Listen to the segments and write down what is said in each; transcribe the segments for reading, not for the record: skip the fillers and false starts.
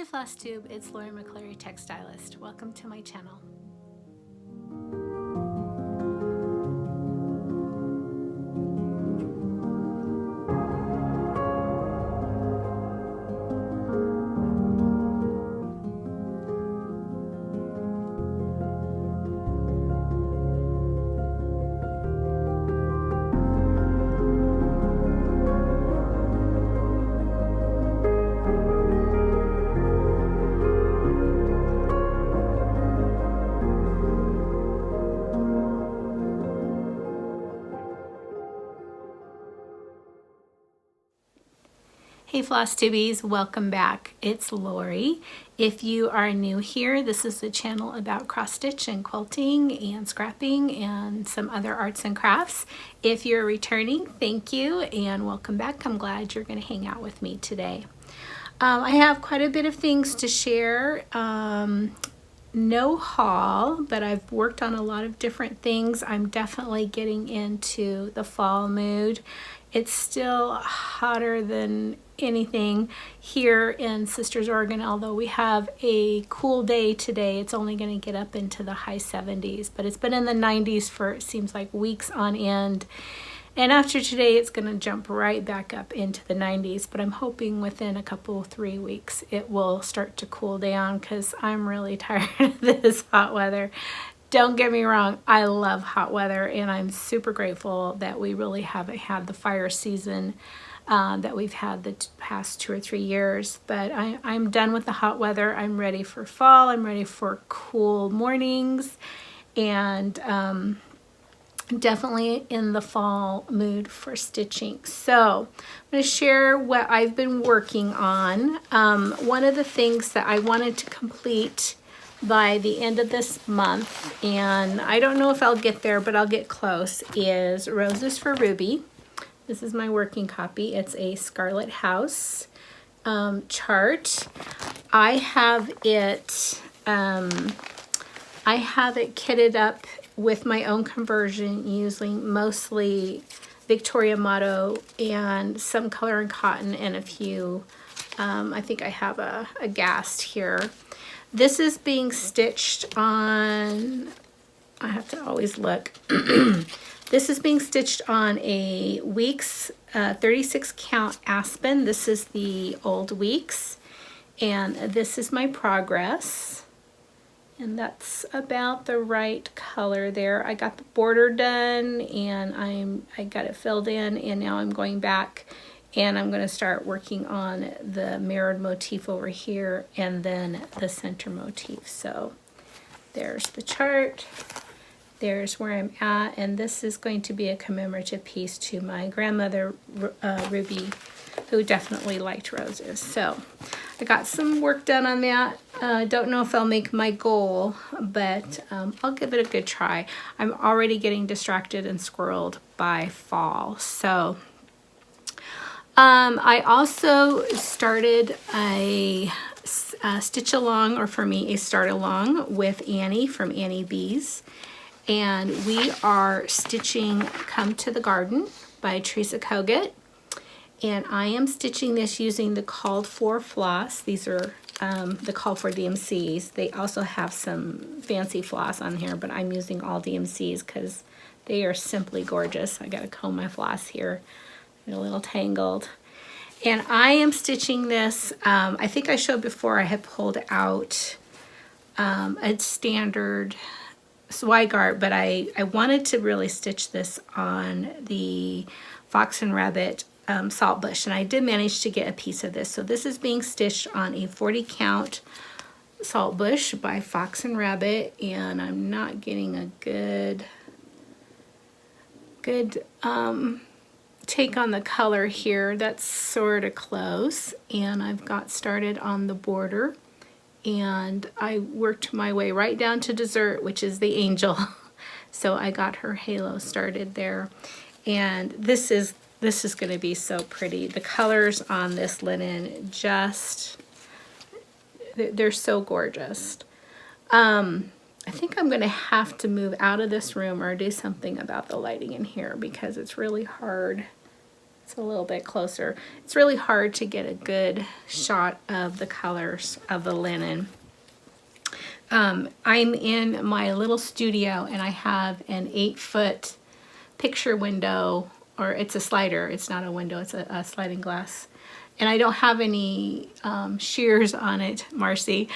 Hi FlossTube, it's Lori McClary, textilist. Welcome to my channel. Hey FlossTubies, welcome back. It's Lori. If you are new here, this is a channel about cross stitch and quilting and scrapping and some other arts and crafts. If you're returning, thank you and welcome back. I'm glad you're going to hang out with me today. I have quite a bit of things to share. No haul, but I've worked on a lot of different things. I'm definitely getting into the fall mood. It's still hotter than anything here in Sisters, Oregon, although we have a cool day today. It's only going to get up into the high 70s, but it's been in the 90s for, it seems like, weeks on end. And after today, it's going to jump right back up into the 90s, but I'm hoping within a couple, 3 weeks, it will start to cool down because I'm really tired of this hot weather. Don't get me wrong, I love hot weather and I'm super grateful that we really haven't had the fire season that we've had the past 2 or 3 years, but I'm done with the hot weather. I'm ready for fall. I'm ready for cool mornings and definitely in the fall mood for stitching. So I'm going to share what I've been working on. One of the things that I wanted to complete by the end of this month, and I don't know if I'll get there, but I'll get close, is Roses for Ruby. This is my working copy. It's a Scarlet House chart. I have it kitted up with my own conversion using mostly Victoria Motto and some color and cotton and a few, I think I have a Gast here. This is being stitched on, I have to always look. This is being stitched on a Weeks 36 count Aspen. This is the old Weeks, and this is my progress. And that's about the right color there. I got the border done and I got it filled in, and now I'm going back and I'm going to start working on the mirrored motif over here and then the center motif. So there's the chart. There's where I'm at, and this is going to be a commemorative piece to my grandmother, Ruby, who definitely liked roses. So I got some work done on that. Don't know if I'll make my goal, but I'll give it a good try. I'm already getting distracted and squirreled by fall. So I also started a stitch along, or for me, a start along with Annie from Annie Bees. And we are stitching Come to the Garden by Teresa Kogut. And I am stitching this using the called for floss. These are the called for DMCs. They also have some fancy floss on here, but I'm using all DMCs because they are simply gorgeous. I gotta comb my floss here. I'm a little tangled. And I am stitching this, I think I showed before I had pulled out a standard Zweigart, but I wanted to really stitch this on the Fox and Rabbit Saltbush, and I did manage to get a piece of this. So this is being stitched on a 40 count Saltbush by Fox and Rabbit, and I'm not getting a good take on the color here. That's sort of close, and I've got started on the border. And I worked my way right down to dessert, which is the angel. So I got her halo started there. And this is going to be so pretty. The colors on this linen just, they're so gorgeous. I think I'm going to have to move out of this room or do something about the lighting in here because it's really hard It's a little bit closer. It's really hard to get a good shot of the colors of the linen. I'm in my little studio and I have an 8-foot picture window, or it's a slider. It's not a window, it's a sliding glass. And I don't have any shears on it, Marcy,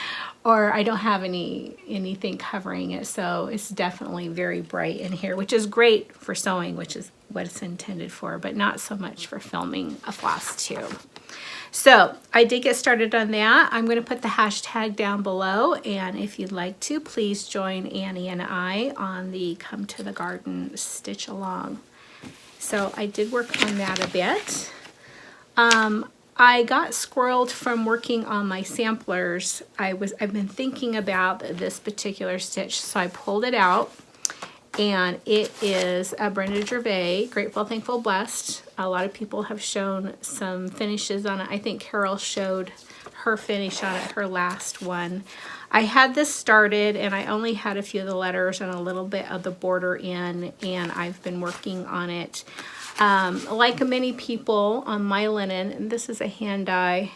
or I don't have anything covering it. So it's definitely very bright in here, which is great for sewing, which is what it's intended for, but not so much for filming a FlossTube. So I did get started on that. I'm going to put the hashtag down below, and if you'd like to, please join Annie and I on the Come to the Garden Stitch Along. So I did work on that a bit. I got squirreled from working on my samplers. I've been thinking about this particular stitch, so I pulled it out, and it is a Brenda Gervais, Grateful, Thankful, Blessed. A lot of people have shown some finishes on it. I think Carol showed her finish on it, her last one. I had this started and I only had a few of the letters and a little bit of the border in, and I've been working on it. Like many people on my linen, and this is a hand dye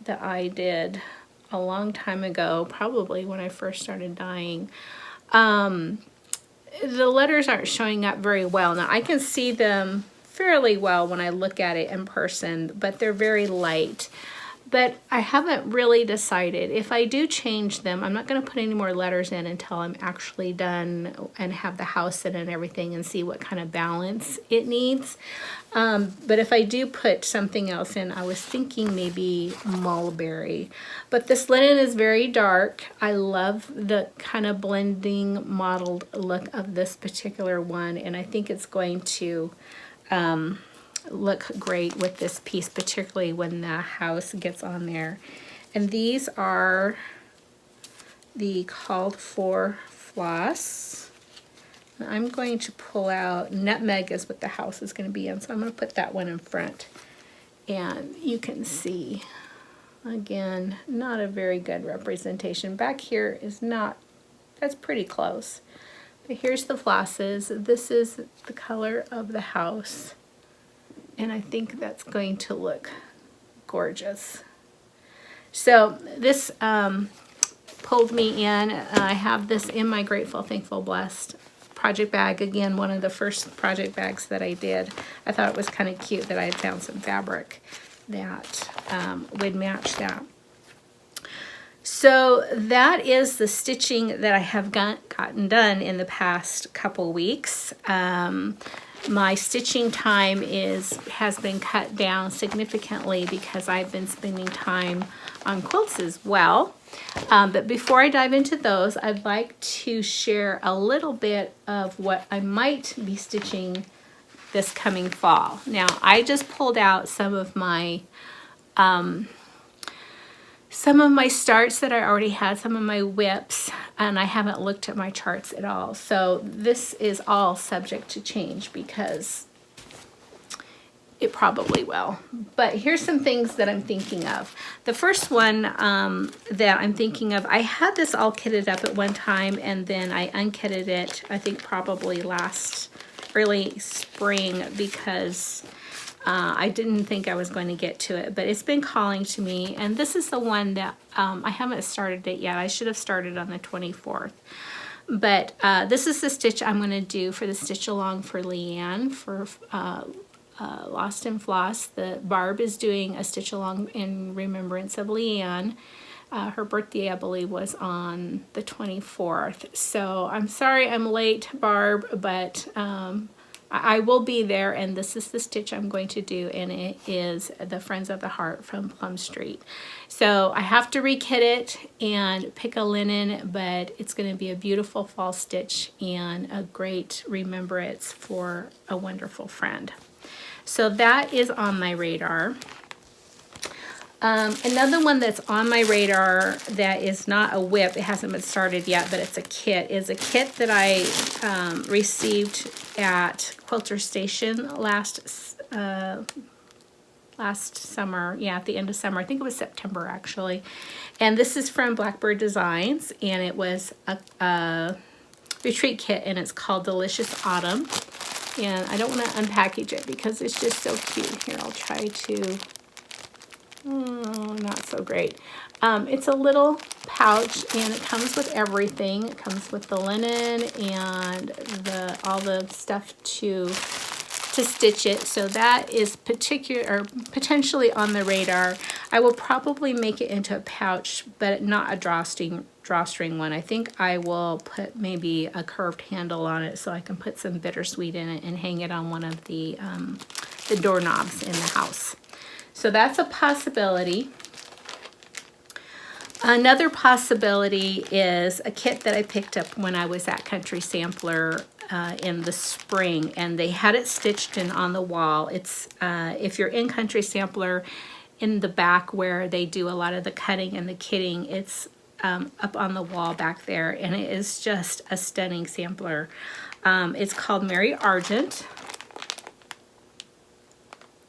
that I did a long time ago, probably when I first started dyeing. The letters aren't showing up very well. Now I can see them fairly well when I look at it in person, but they're very light. But I haven't really decided. If I do change them, I'm not going to put any more letters in until I'm actually done and have the house in and everything and see what kind of balance it needs. But if I do put something else in, I was thinking maybe mulberry. But this linen is very dark. I love the kind of blending mottled look of this particular one, and I think it's going to look great with this piece, particularly when the house gets on there. And these are the called for floss. I'm going to pull out nutmeg is what the house is going to be in, so I'm going to put that one in front, and you can see again, not a very good representation. Back here is not, that's pretty close, but here's the flosses. This is the color of the house, and I think that's going to look gorgeous. So this pulled me in. I have this in my Grateful, Thankful, Blessed project bag. Again, one of the first project bags that I did. I thought it was kind of cute that I had found some fabric that would match that. So that is the stitching that I have gotten done in the past couple weeks. My stitching time has been cut down significantly because I've been spending time on quilts as well. But before I dive into those, I'd like to share a little bit of what I might be stitching this coming fall. Now, I just pulled out some of my starts that I already had, some of my whips, and I haven't looked at my charts at all. So this is all subject to change because it probably will. But here's some things that I'm thinking of. The first one that I'm thinking of, I had this all kitted up at one time, and then I unkitted it, I think probably last early spring, because I didn't think I was going to get to it, but it's been calling to me. And this is the one that I haven't started it yet. I should have started on the 24th. But this is the stitch I'm going to do for the stitch along for Leanne for Lost in Floss. The Barb is doing a stitch along in remembrance of Leanne. Her birthday, I believe, was on the 24th. So I'm sorry I'm late, Barb, but I will be there, and this is the stitch I'm going to do, and it is the Friends of the Heart from Plum Street. So I have to rekit it and pick a linen, but it's going to be a beautiful fall stitch and a great remembrance for a wonderful friend. So that is on my radar. Another one that's on my radar that is not a whip, it hasn't been started yet, but it's a kit, is a kit that I received at Quilter Station last summer, yeah, at the end of summer. I think it was September actually. And this is from Blackbird Designs, and it was a retreat kit, and it's called Delicious Autumn. And I don't want to unpackage it because it's just so cute. Here, I'll try to, oh, not so great. It's a little pouch and it comes with everything. It comes with the linen and all the stuff to stitch it. So that is potentially on the radar. I will probably make it into a pouch, but not a drawstring one. I think I will put maybe a curved handle on it so I can put some bittersweet in it and hang it on one of the doorknobs in the house. So that's a possibility. Another possibility is a kit that I picked up when I was at Country Sampler in the spring, and they had it stitched in on the wall. It's if you're in Country Sampler, in the back where they do a lot of the cutting and the kitting, it's up on the wall back there, and it is just a stunning sampler. It's called Mary Argent,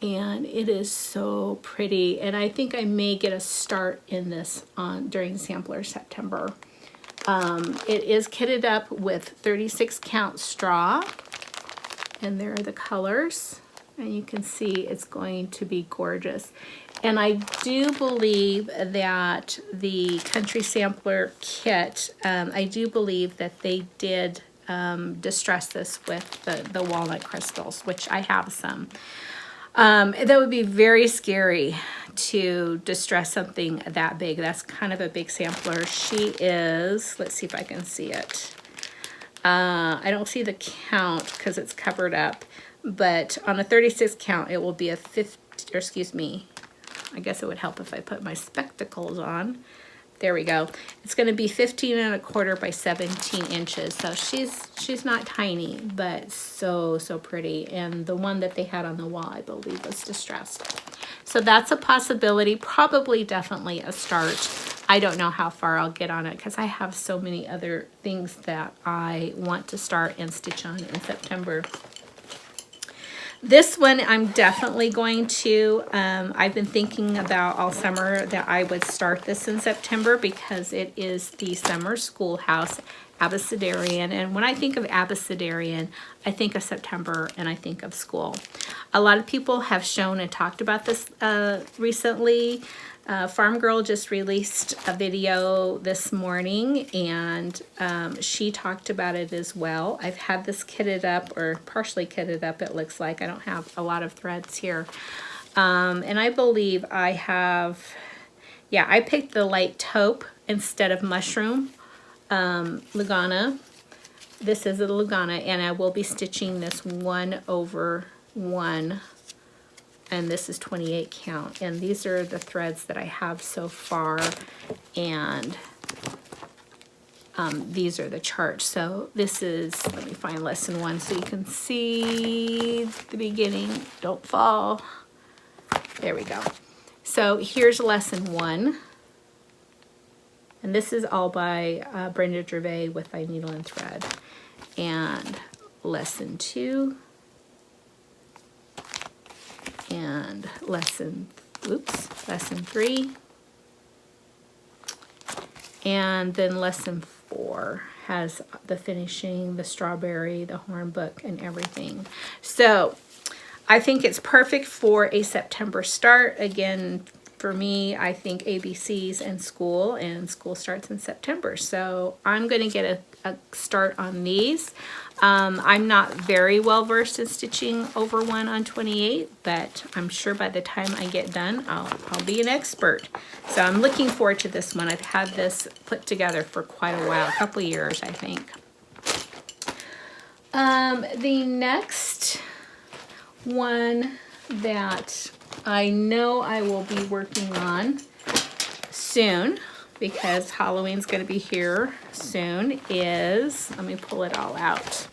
and it is so pretty, and I think I may get a start in this during Sampler September. It is kitted up with 36 count straw, and there are the colors, and you can see it's going to be gorgeous. And I do believe that the Country Sampler kit, I do believe that they did distress this with the walnut crystals, which I have some. That would be very scary to distress something that big. That's kind of a big sampler. She is, let's see if I can see it. I don't see the count because it's covered up, but on a 36 count, it will be a 50, or excuse me, I guess it would help if I put my spectacles on. There we go. It's going to be 15 1/4 by 17 inches. So she's not tiny, but so pretty. And the one that they had on the wall, I believe, was distressed. So that's a possibility, probably definitely a start. I don't know how far I'll get on it because I have so many other things that I want to start and stitch on in September. This one I'm definitely going to, I've been thinking about all summer that I would start this in September because it is the summer schoolhouse Abecedarian. And when I think of Abecedarian, I think of September and I think of school. A lot of people have shown and talked about this recently. Farm Girl just released a video this morning, and she talked about it as well. I've had this kitted up, or partially kitted up, it looks like. I don't have a lot of threads here. And I believe I have, yeah, I picked the light taupe instead of mushroom Lugana. This is a Lugana, and I will be stitching this 1/1. And this is 28 count. And these are the threads that I have so far. And these are the charts. So this is, let me find lesson 1 so you can see the beginning. Don't fall. There we go. So here's lesson 1. And this is all by Brenda Gervais with By Needle and Thread. And lesson 2. And lesson 3, and then lesson 4 has the finishing, the strawberry, the horn book, and everything. So I think it's perfect for a September start. Again, for me, I think ABCs and school starts in September. So I'm going to get a start on these. I'm not very well versed in stitching over 1 on 28, but I'm sure by the time I get done, I'll be an expert. So I'm looking forward to this one. I've had this put together for quite a while, a couple of years, I think. The next one that I know I will be working on soon, because Halloween's going to be here soon, is, let me pull it all out.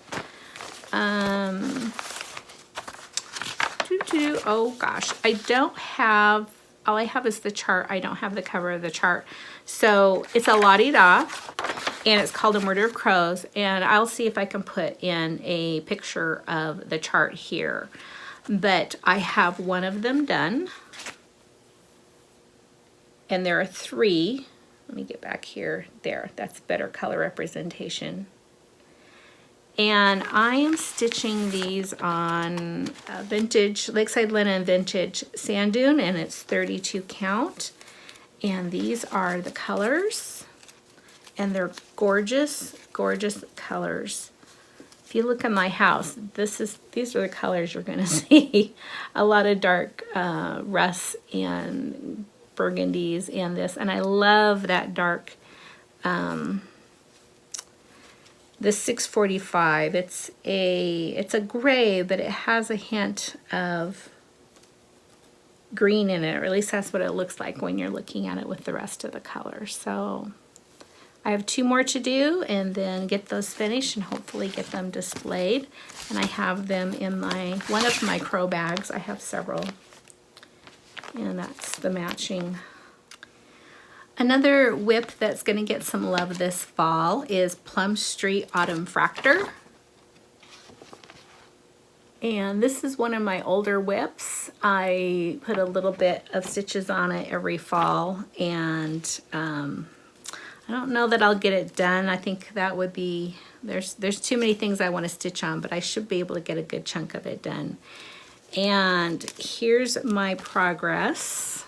Oh gosh, I don't have, all I have is the chart. I don't have the cover of the chart. So it's a la-di-da, and it's called A Murder of Crows, and I'll see if I can put in a picture of the chart here. But I have one of them done, and there are 3. Let me get back here. There, that's better color representation. And I am stitching these on vintage Lakeside Linen Vintage Sand Dune, and it's 32 count. And these are the colors, and they're gorgeous, gorgeous colors. If you look at my house, these are the colors you're going to see. A lot of dark rusts and burgundies and this, and I love that dark. The 645. It's a gray, but it has a hint of green in it, or at least that's what it looks like when you're looking at it with the rest of the colors. So I have 2 more to do and then get those finished and hopefully get them displayed. And I have them in one of my crow bags. I have several, and that's the matching. Another whip that's going to get some love this fall is Plum Street Autumn Fractor. And this is one of my older whips. I put a little bit of stitches on it every fall, and I don't know that I'll get it done. I think that would be, there's too many things I want to stitch on, but I should be able to get a good chunk of it done. And here's my progress.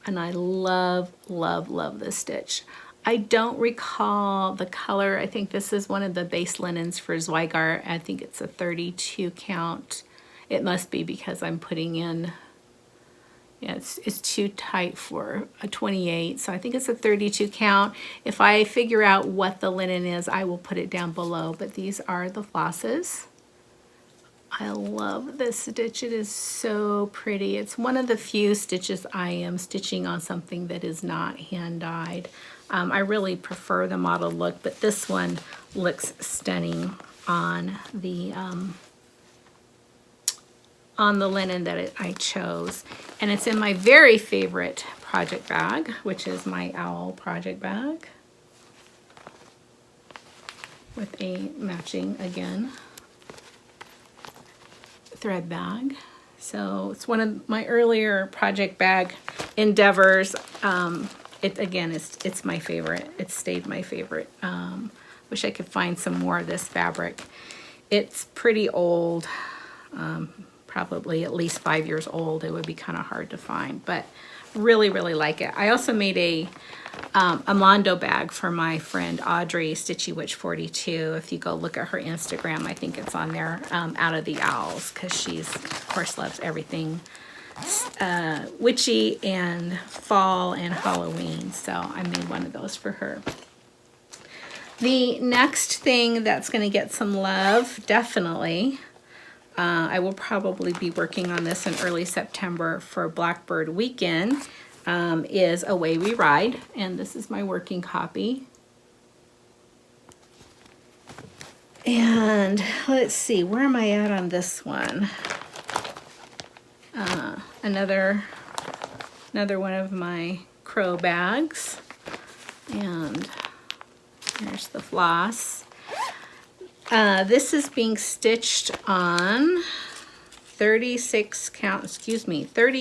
And I love, love, love this stitch. I don't recall the color. I think this is one of the base linens for Zweigart. I think it's a 32 count. It must be because I'm putting in, yeah, it's too tight for a 28. So I think it's a 32 count. If I figure out what the linen is, I will put it down below. But these are the flosses. I love this stitch. It is so pretty. It's one of the few stitches I am stitching on something that is not hand dyed. I really prefer the model look, but this one looks stunning on the linen that I chose. And it's in my very favorite project bag, which is my owl project bag with a matching, again, thread bag. So it's one of my earlier project bag endeavors. It's my favorite. It stayed my favorite. Wish I could find some more of this fabric. It's pretty old, probably at least 5 years old. It would be kind of hard to find, but really, really like it. I also made a Mondo bag for my friend Audrey, Stitchy Witch 42. If you go look at her Instagram, I think it's on there, Out of the Owls, because she's, of course, loves everything witchy and fall and Halloween. So I made one of those for her. The next thing that's going to get some love, definitely, I will probably be working on this in early September for Blackbird Weekend, is Away We Ride, and this is my working copy. And let's see, where am I at on this one? Another one of my crow bags, and here's the floss. This is being stitched on 30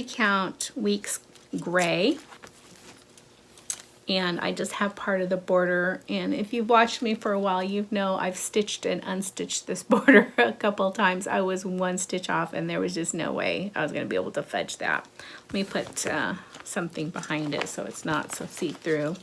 count weeks gray, and I just have part of the border. And if you've watched me for a while, you know I've stitched and unstitched this border a couple times. I was one stitch off, and there was just no way I was going to be able to fudge that. Let me put something behind it so it's not so see-through.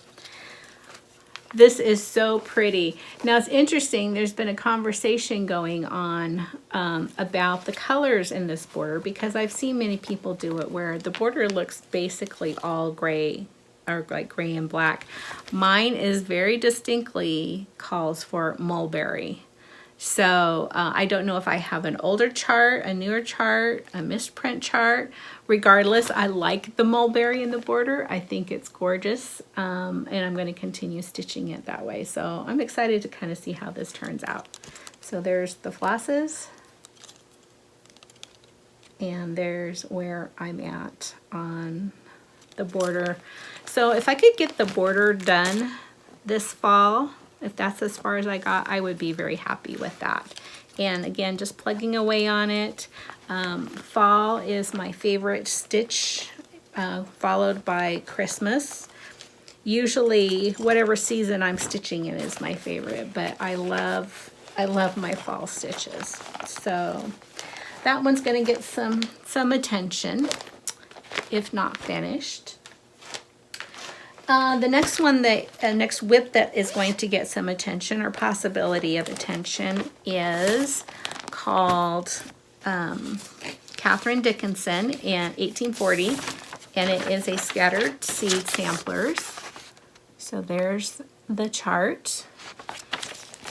This is so pretty. Now it's interesting, there's been a conversation going on about the colors in this border, because I've seen many people do it where the border looks basically all gray, or like gray and black. Mine is very distinctly calls for mulberry. So I don't know if I have an older chart, a newer chart, a misprint chart. Regardless, I like the mulberry in the border. I think it's gorgeous, and I'm going to continue stitching it that way. So I'm excited to kind of see how this turns out. So there's the flosses, and there's where I'm at on the border. So if I could get the border done this fall, if that's as far as I got, I would be very happy with that. And again, just plugging away on it. Fall is my favorite stitch, followed by Christmas. Usually, whatever season I'm stitching in is my favorite, but I love I love my fall stitches. So that one's going to get some attention, if not finished. The next one, next whip that is going to get some attention or possibility of attention is called Catherine Dickinson in 1840, and it is a scattered seed samplers. So there's the chart.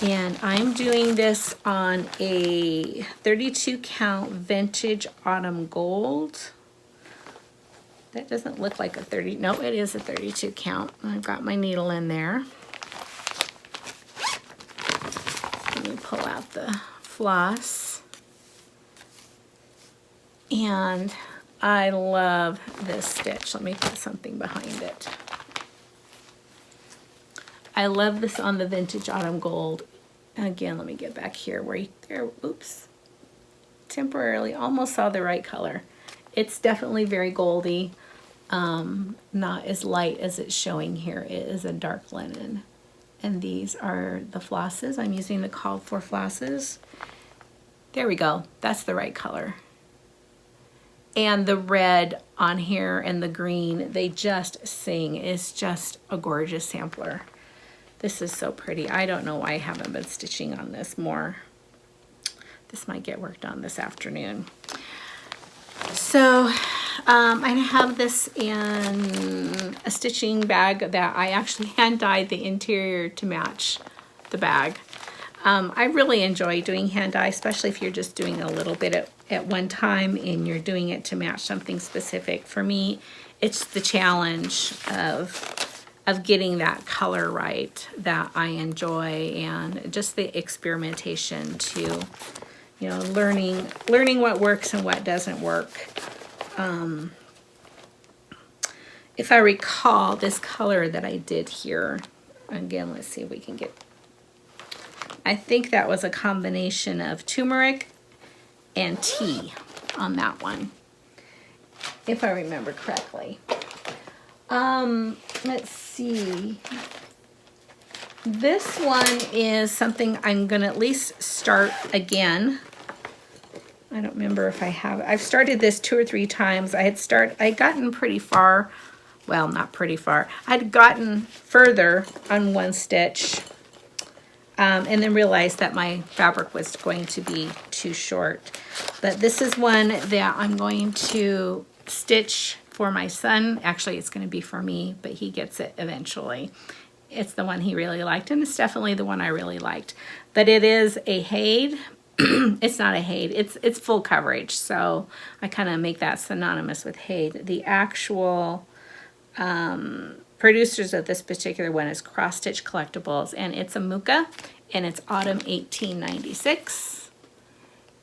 And I'm doing this on a 32 count vintage autumn gold. That doesn't look like a 30, no, it is a 32 count. I've got my needle in there. Let me pull out the floss. And I love this stitch. Let me put something behind it. I love this on the vintage autumn gold. Again, let me get back here where there, oops, temporarily almost saw the right color. It's definitely very goldy, not as light as it's showing here. It is a dark linen. And these are the flosses. I'm using the called for flosses. There we go, that's the right color. And the red on here and the green, they just sing. It's just a gorgeous sampler. This is so pretty. I don't know why I haven't been stitching on this more. This might get worked on this afternoon. So I have this in a stitching bag that I actually hand dyed the interior to match the bag. I really enjoy doing hand dye, especially if you're just doing a little bit at one time and you're doing it to match something specific. For me, it's the challenge of getting that color right that I enjoy, and just the experimentation to, you know, learning what works and what doesn't work. If I recall, this color that I did here, again, let's see if we can get, I think that was a combination of turmeric and tea on that one, if I remember correctly. Let's see. This one is something I'm gonna at least start again. I don't remember if I have. I've started this 2 or 3 times. I'd gotten pretty far. Well, not pretty far. I'd gotten further on one stitch, and then realized that my fabric was going to be too short. But this is one that I'm going to stitch for my son. Actually, it's going to be for me, but he gets it eventually. It's the one he really liked, and it's definitely the one I really liked. But it is a Haid. It's not a Haid. It's full coverage, so I kind of make that synonymous with Haid. The actual producers of this particular one is Crosshatch Collectibles, and it's a Muka, and it's autumn 1896.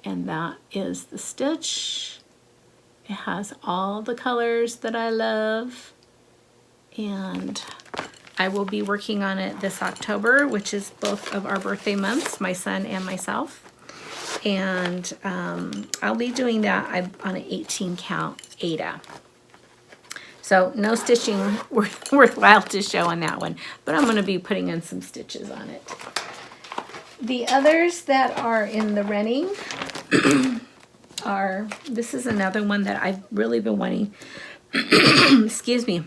And that is the stitch. It has all the colors that I love, and I will be working on it this October, which is both of our birthday months, my son and myself. And I'll be doing that on an 18 count Ada. So no stitching worthwhile to show on that one, but I'm going to be putting in some stitches on it. The others that are in the running are, this is another one that I've really been wanting, excuse me,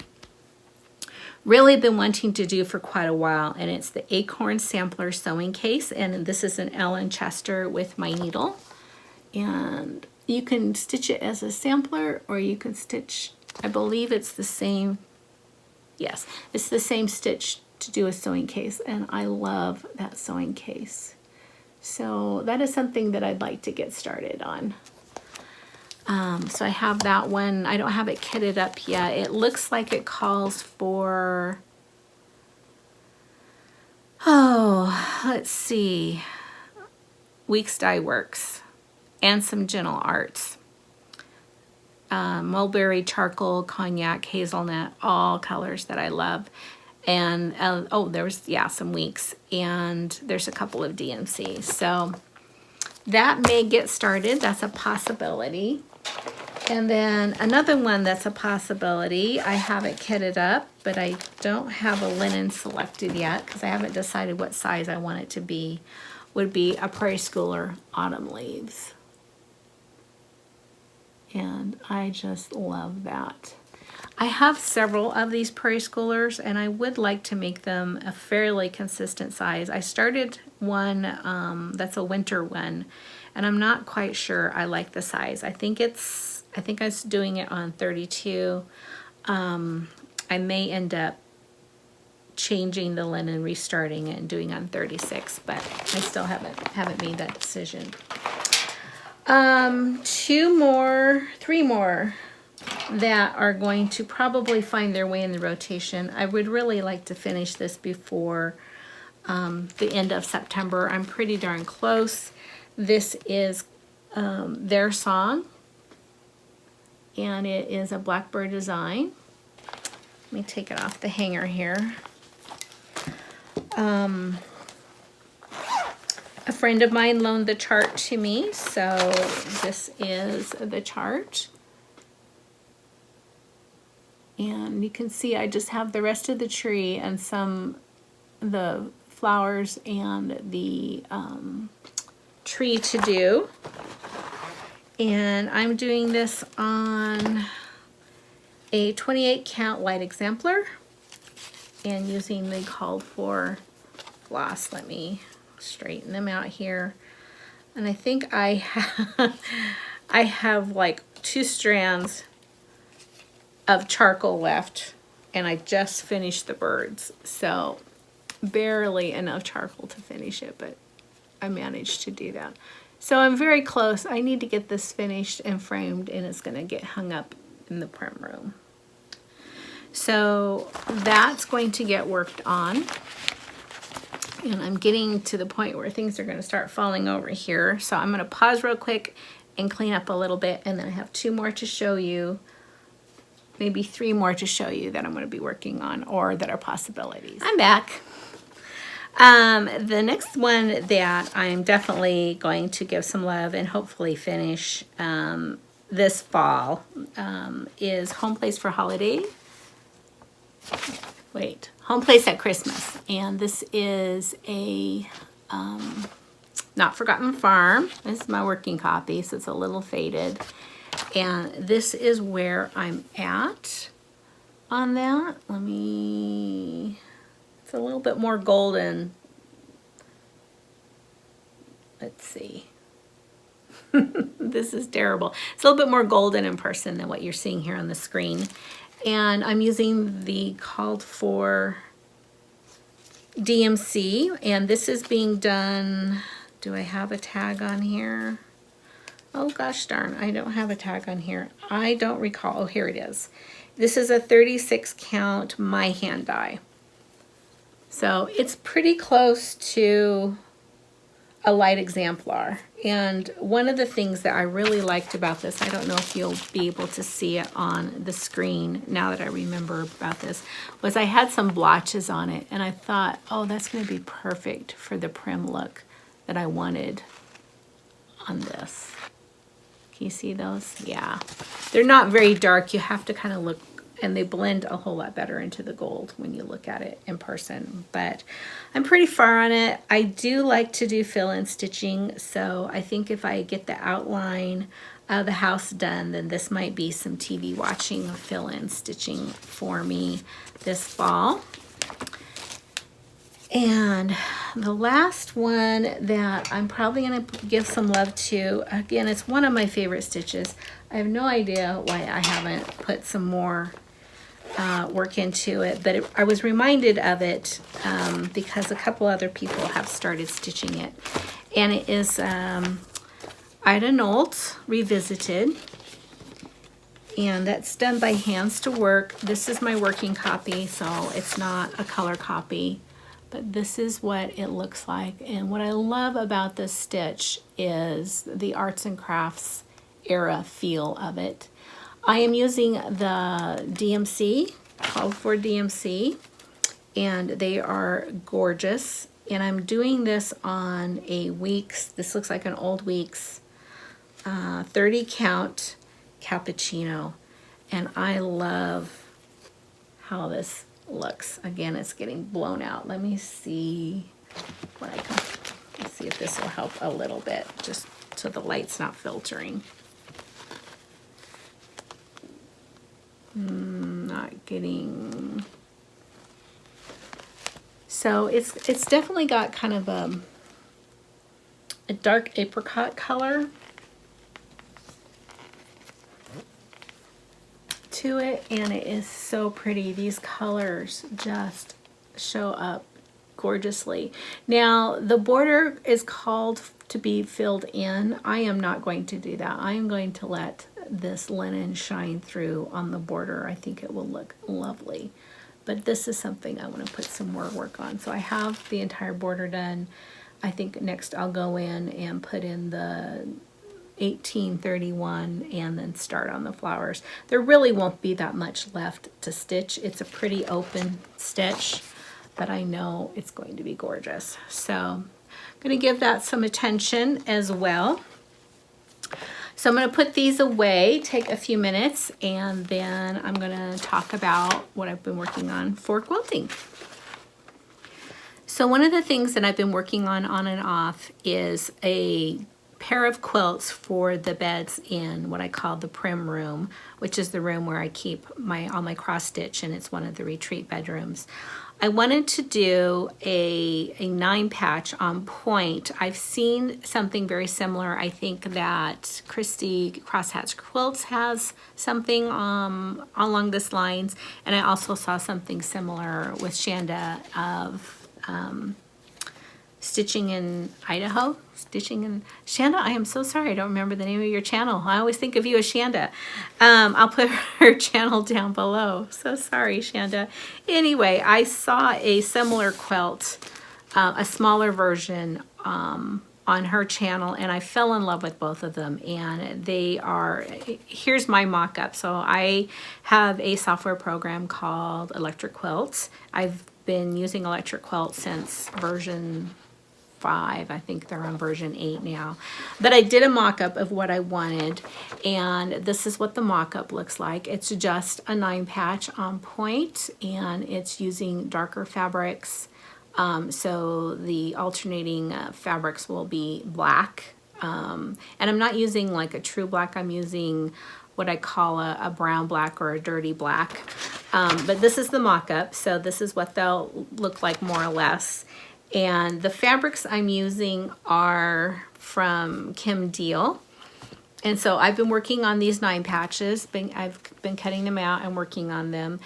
really been wanting to do for quite a while, and it's the Acorn Sampler Sewing Case, and this is an Ellen Chester with my needle. And you can stitch it as a sampler, or you can stitch, I believe it's the same, yes, it's the same stitch to do a sewing case, and I love that sewing case. So that is something that I'd like to get started on. So I have that one. I don't have it kitted up yet. It looks like it calls for, oh, let's see, Weeks Dye Works and some Gentle Arts. Mulberry, charcoal, cognac, hazelnut, all colors that I love. And oh, there's, yeah, some Weeks, and there's a couple of DMCs. So that may get started. That's a possibility. And then another one that's a possibility, I have it kitted up, but I don't have a linen selected yet because I haven't decided what size I want it to be would be a Prairie Schooler Autumn Leaves. And I just love that. I have several of these Prairie Schoolers, and I would like to make them a fairly consistent size. I started one that's a winter one, and I'm not quite sure I like the size. I think I was doing it on 32. I may end up changing the linen, restarting it, and doing on 36, but I still haven't made that decision. 3 more that are going to probably find their way in the rotation. I would really like to finish this before the end of September. I'm pretty darn close. This is Their Song, and it is a blackbird design. Let me take it off the hanger here. A friend of mine loaned the chart to me, so this is the chart. And you can see I just have the rest of the tree and the flowers and the tree to do. And I'm doing this on a 28 count white exemplar and using the called for floss. Let me straighten them out here. And I think I have like 2 strands of charcoal left, and I just finished the birds, so barely enough charcoal to finish it, but I managed to do that. So I'm very close. I need to get this finished and framed, and it's going to get hung up in the print room. So that's going to get worked on, and I'm getting to the point where things are going to start falling over here. So I'm going to pause real quick and clean up a little bit, and then I have 2 more to show you. Maybe 3 more to show you that I'm going to be working on or that are possibilities. I'm back. The next one that I'm definitely going to give some love and hopefully finish this fall is Home Place for Holiday. Wait, Home Place at Christmas. And this is a Not Forgotten Farm. This is my working copy, so it's a little faded. And this is where I'm at on that. It's a little bit more golden. Let's see. This is terrible. It's a little bit more golden in person than what you're seeing here on the screen. And I'm using the called for DMC, and this is being done, do I have a tag on here? Oh gosh darn, I don't have a tag on here. I don't recall. Oh, here it is. This is a 36 count my hand die. So it's pretty close to a light exemplar. And one of the things that I really liked about this, I don't know if you'll be able to see it on the screen now that I remember about this, was I had some blotches on it, and I thought, oh, that's going to be perfect for the prim look that I wanted on this. Can you see those? Yeah. They're not very dark. You have to kind of look, and they blend a whole lot better into the gold when you look at it in person. But I'm pretty far on it. I do like to do fill-in stitching, so I think if I get the outline of the house done, then this might be some TV watching of fill-in stitching for me this fall. And the last one that I'm probably going to give some love to, again, it's one of my favorite stitches. I have no idea why I haven't put some more work into it, but I was reminded of it because a couple other people have started stitching it. And it is Ida Nolt Revisited. And that's done by Hands to Work. This is my working copy, so it's not a color copy. But this is what it looks like. And what I love about this stitch is the arts and crafts era feel of it. I am using the DMC, called for DMC, and they are gorgeous. And I'm doing this on a Weeks, this looks like an old Weeks 30 count cappuccino. And I love how this looks. Again, it's getting blown out. Let me see what I can, let's see if this will help a little bit, just so the light's not filtering. Not getting... So it's definitely got kind of a dark apricot color to it, and it is so pretty. These colors just show up gorgeously. Now the border is called to be filled in. I am not going to do that. I am going to let this linen shine through on the border. I think it will look lovely. But this is something I want to put some more work on. So I have the entire border done. I think next I'll go in and put in the 1831 and then start on the flowers. There really won't be that much left to stitch. It's a pretty open stitch, but I know it's going to be gorgeous. So I'm going to give that some attention as well. So I'm going to put these away, take a few minutes, and then I'm going to talk about what I've been working on for quilting. So one of the things that I've been working on and off is a pair of quilts for the beds in what I call the prim room, which is the room where I keep all my cross stitch, and it's one of the retreat bedrooms. I wanted to do a 9-patch on point. I've seen something very similar. I think that Crosshatch Quilts has something along this lines, and I also saw something similar with Shanda of StitchingInIdaho. Shanda, I am so sorry, I don't remember the name of your channel. I always think of you as Shanda. I'll put her channel down below. So sorry, Shanda. Anyway, I saw a similar quilt, a smaller version on her channel, and I fell in love with both of them. And they are, here's my mock-up. So I have a software program called Electric Quilts. I've been using Electric Quilt since version 5. I think they're on version 8 now. But I did a mock-up of what I wanted, and this is what the mock-up looks like. It's just a 9-patch on point, and it's using darker fabrics. So the alternating fabrics will be black. And I'm not using like a true black. I'm using what I call a brown black or a dirty black. But this is the mock-up, so this is what they'll look like more or less. And the fabrics I'm using are from Kim Deal. And so I've been working on these 9 patches. I've been cutting them out and working on them.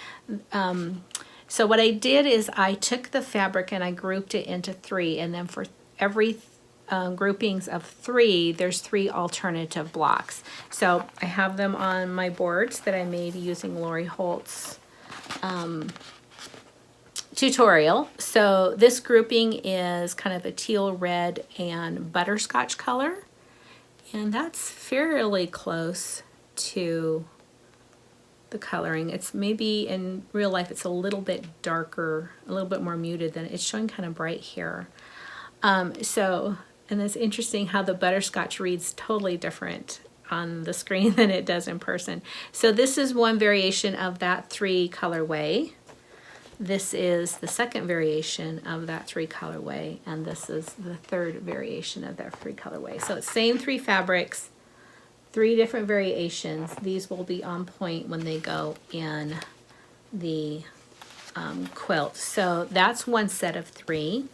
So what I did is I took the fabric and I grouped it into 3. And then for every groupings of 3, there's 3 alternative blocks. So I have them on my boards that I made using Lori Holt's tutorial. So this grouping is kind of a teal, red, and butterscotch color, and that's fairly close to the coloring. It's maybe in real life it's a little bit darker, a little bit more muted than it's showing kind of bright here. And it's interesting how the butterscotch reads totally different on the screen than it does in person. So this is one variation of that 3 colorway. This is the second variation of that 3 colorway, and this is the 3rd variation of that 3 colorway. So it's same 3 fabrics, 3 different variations. These will be on point when they go in the quilt. So that's one set of 3.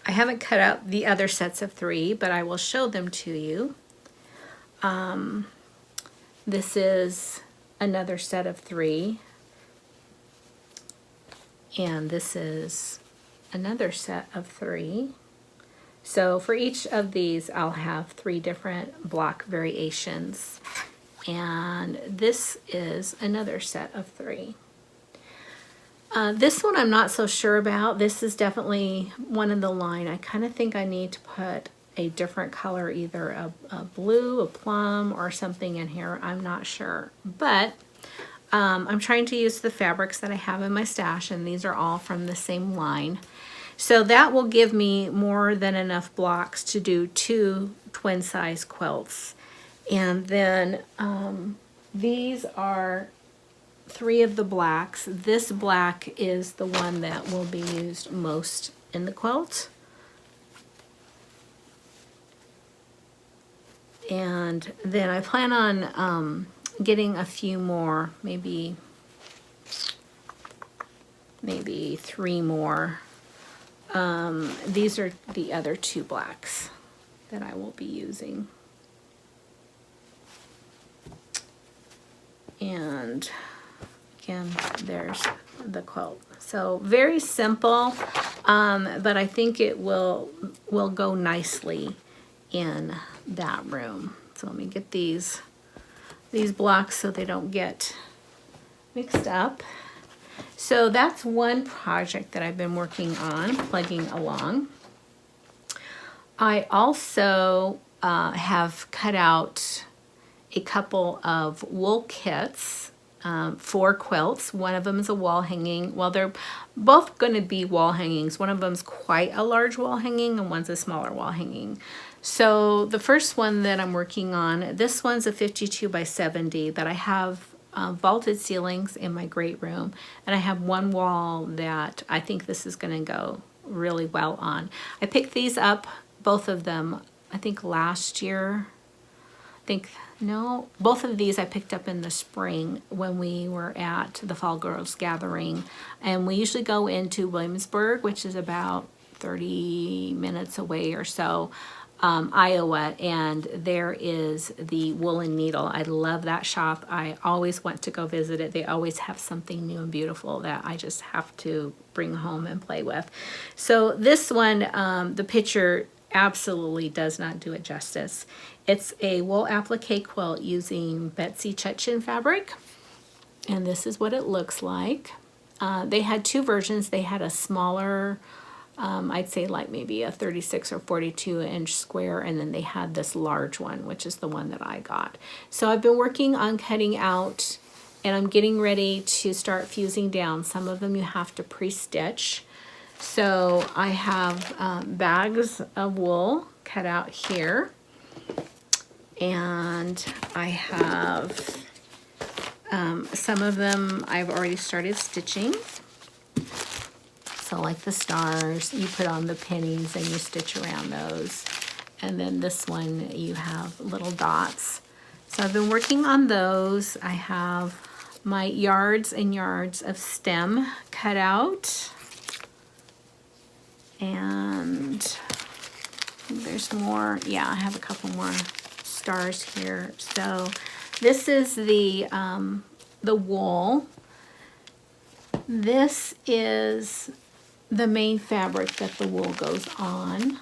I haven't cut out the other sets of 3, but I will show them to you. This is another set of 3. And this is another set of 3. So for each of these, I'll have 3 different block variations. And this is another set of 3. This one I'm not so sure about. This is definitely one in the line. I kind of think I need to put a different color, either a blue, a plum, or something in here. I'm not sure. But I'm trying to use the fabrics that I have in my stash, and these are all from the same line. So that will give me more than enough blocks to do 2 twin-size quilts. And then these are 3 of the blacks. This black is the one that will be used most in the quilt. And then I plan on getting a few more, maybe 3 more. These are the other 2 blacks that I will be using. And again, there's the quilt. So very simple, but I think it will go nicely in that room. So let me get these blocks so they don't get mixed up. So that's one project that I've been working on, plugging along. I also have cut out a couple of wool kits for quilts. One of them is a wall hanging. Well, they're both going to be wall hangings. One of them's quite a large wall hanging and one's a smaller wall hanging. So the first one that I'm working on, this one's a 52 by 70 that I have vaulted ceilings in my great room, and I have one wall that I think this is going to go really well on. I picked these up, both of them, I think last year. No, both of these I picked up in the spring when we were at the Fall Girls Gathering, and we usually go into Williamsburg, which is about 30 minutes away or so, Iowa, and there is the Woolen Needle. I love that shop. I always want to go visit it. They always have something new and beautiful that I just have to bring home and play with. So this one, the picture absolutely does not do it justice. It's a wool applique quilt using Betsy Chutchin fabric, and this is what it looks like. They had 2 versions. They had a smaller, I'd say like maybe a 36 or 42 inch square, and then they had this large one, which is the one that I got. So I've been working on cutting out, and I'm getting ready to start fusing down. Some of them you have to pre-stitch. So I have bags of wool cut out here, and I have some of them I've already started stitching. So like the stars, you put on the pennies and you stitch around those. And then this one, you have little dots. So I've been working on those. I have my yards and yards of stem cut out. And there's more. Yeah, I have a couple more stars here. So this is the wool. This is the main fabric that the wool goes on,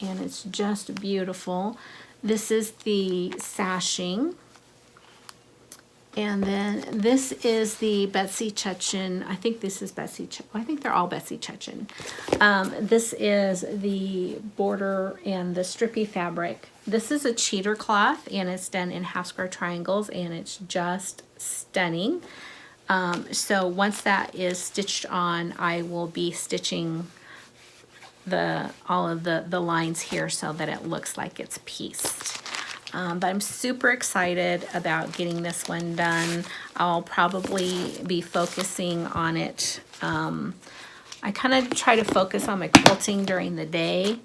and it's just beautiful. This is the sashing, and then this is the Betsy Chutchin. I think this is Betsy I think they're all Betsy Chutchin. This is the border and the strippy fabric. This is a cheater cloth, and it's done in half square triangles, and it's just stunning. So once that is stitched on, I will be stitching all of the lines here so that it looks like it's pieced. But I'm super excited about getting this one done. I'll probably be focusing on it. I kind of try to focus on my quilting during the day,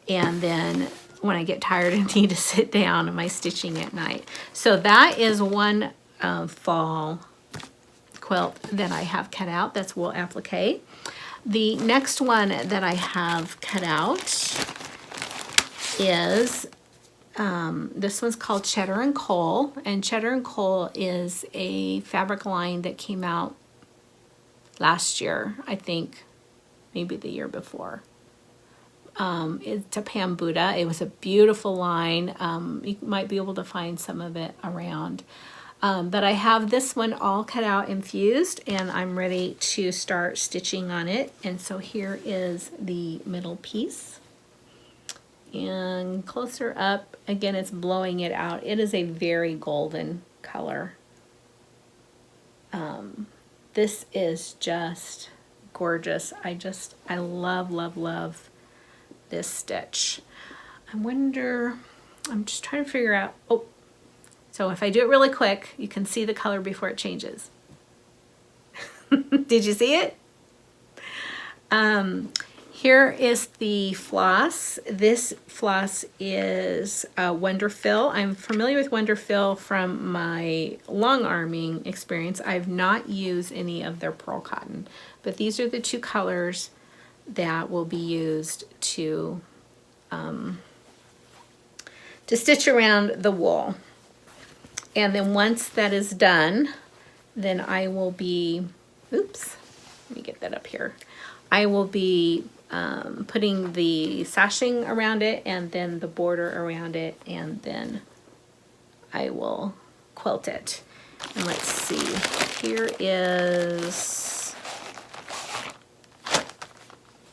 and then when I get tired and need to sit down, am I stitching at night. So that is one fall quilt that I have cut out. That's wool applique. The next one that I have cut out is this one's called Cheddar and Coal, and Cheddar and Coal is a fabric line that came out last year, I think, maybe the year before. It's a Pambuda. It was a beautiful line. You might be able to find some of it around. But I have this one all cut out and fused, and I'm ready to start stitching on it. And so here is the middle piece. And closer up, again, it's blowing it out. It is a very golden color. This is just gorgeous. I love, love, love this stitch. I'm just trying to figure out, so if I do it really quick, you can see the color before it changes. Did you see it? Here is the floss. This floss is Wonderfill. I'm familiar with Wonderfill from my long arming experience. I've not used any of their pearl cotton, but these are the two colors that will be used to stitch around the wool. And then once that is done, then I will be, oops, let me get that up here. I will be putting the sashing around it and then the border around it, and then I will quilt it. And let's see, here is,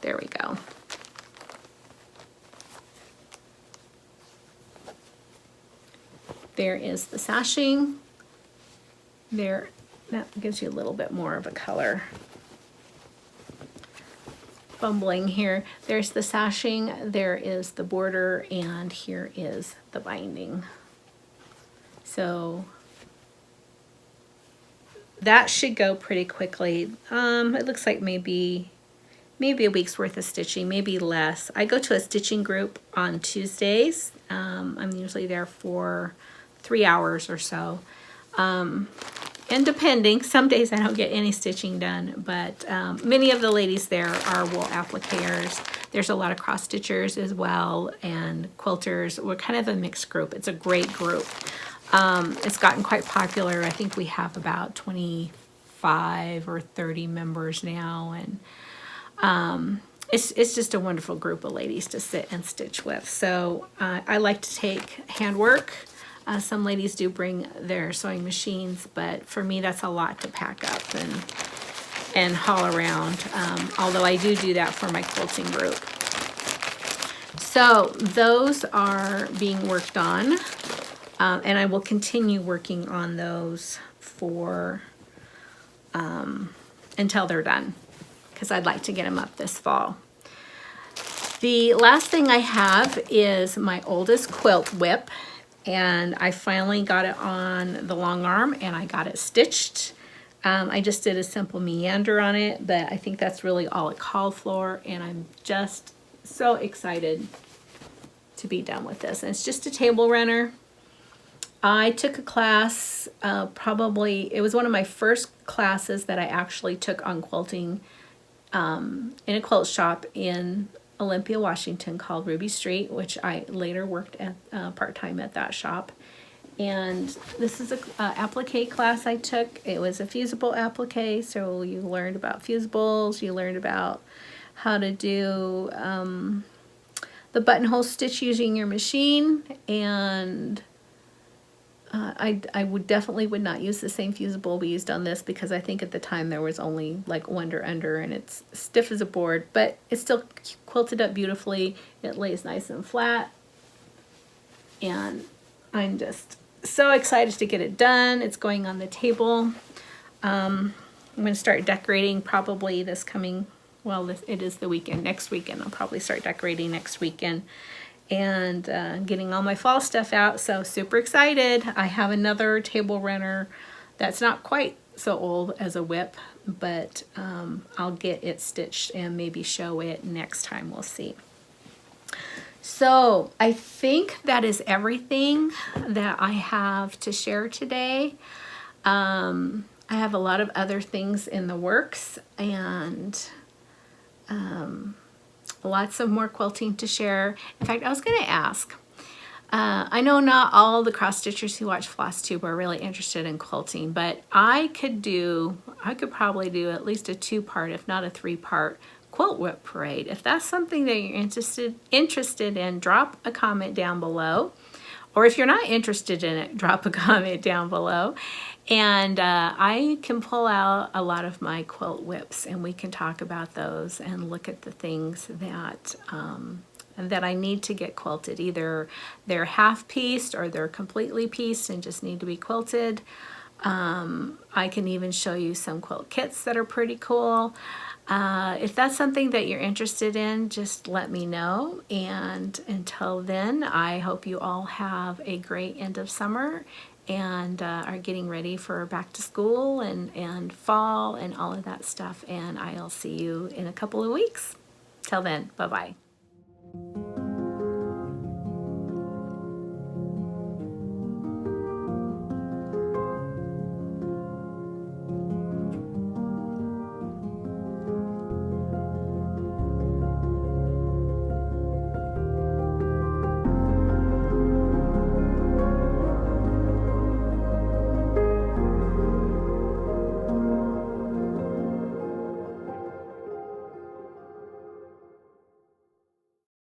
there we go. There is the sashing. There, that gives you a little bit more of a color. Fumbling here. There's the sashing, there is the border, and here is the binding. So that should go pretty quickly. It looks like maybe a week's worth of stitching, maybe less. I go to a stitching group on Tuesdays. I'm usually there for 3 hours or so. And depending, some days I don't get any stitching done, but many of the ladies there are wool applicators. There's a lot of cross stitchers as well, and quilters. We're kind of a mixed group. It's a great group. It's gotten quite popular. I think we have about 25 or 30 members now, and it's just a wonderful group of ladies to sit and stitch with. So I like to take handwork. Some ladies do bring their sewing machines, but for me that's a lot to pack up and haul around, although I do that for my quilting group. So those are being worked on, and I will continue working on those for until they're done, because I'd like to get them up this fall. The last thing I have is my oldest quilt whip. And I finally got it on the long arm and I got it stitched. I just did a simple meander on it, but I think that's really all it called for, and I'm just so excited to be done with this. And it's just a table runner. I took a class, it was one of my first classes that I actually took on quilting in a quilt shop in Olympia, Washington, called Ruby Street, which I later worked at part-time at that shop. And this is a applique class I took. It was a fusible applique, so you learned about fusibles, you learned about how to do the buttonhole stitch using your machine, and I would definitely not use the same fusible we used on this, because I think at the time there was only like Wonder Under, and it's stiff as a board, but it's still quilted up beautifully. It lays nice and flat, and I'm just so excited to get it done. It's going on the table. I'm going to start decorating probably this coming, well, it is the weekend, next weekend. I'll probably start decorating next weekend. And getting all my fall stuff out, so super excited. I have another table runner that's not quite so old as a whip, but I'll get it stitched and maybe show it next time. We'll see. So I think that is everything that I have to share today. I have a lot of other things in the works, and lots of more quilting to share. In fact, I was going to ask, I know not all the cross stitchers who watch FlossTube are really interested in quilting, but I could probably do at least a 2-part, if not a 3-part quilt whip parade. If that's something that you're interested in, drop a comment down below. Or if you're not interested in it, drop a comment down below. And I can pull out a lot of my quilt whips, and we can talk about those and look at the things that I need to get quilted. Either they're half-pieced or they're completely pieced and just need to be quilted. I can even show you some quilt kits that are pretty cool. If that's something that you're interested in, just let me know. And until then, I hope you all have a great end of summer and are getting ready for back to school and fall and all of that stuff. And I'll see you in a couple of weeks. Till then, bye-bye.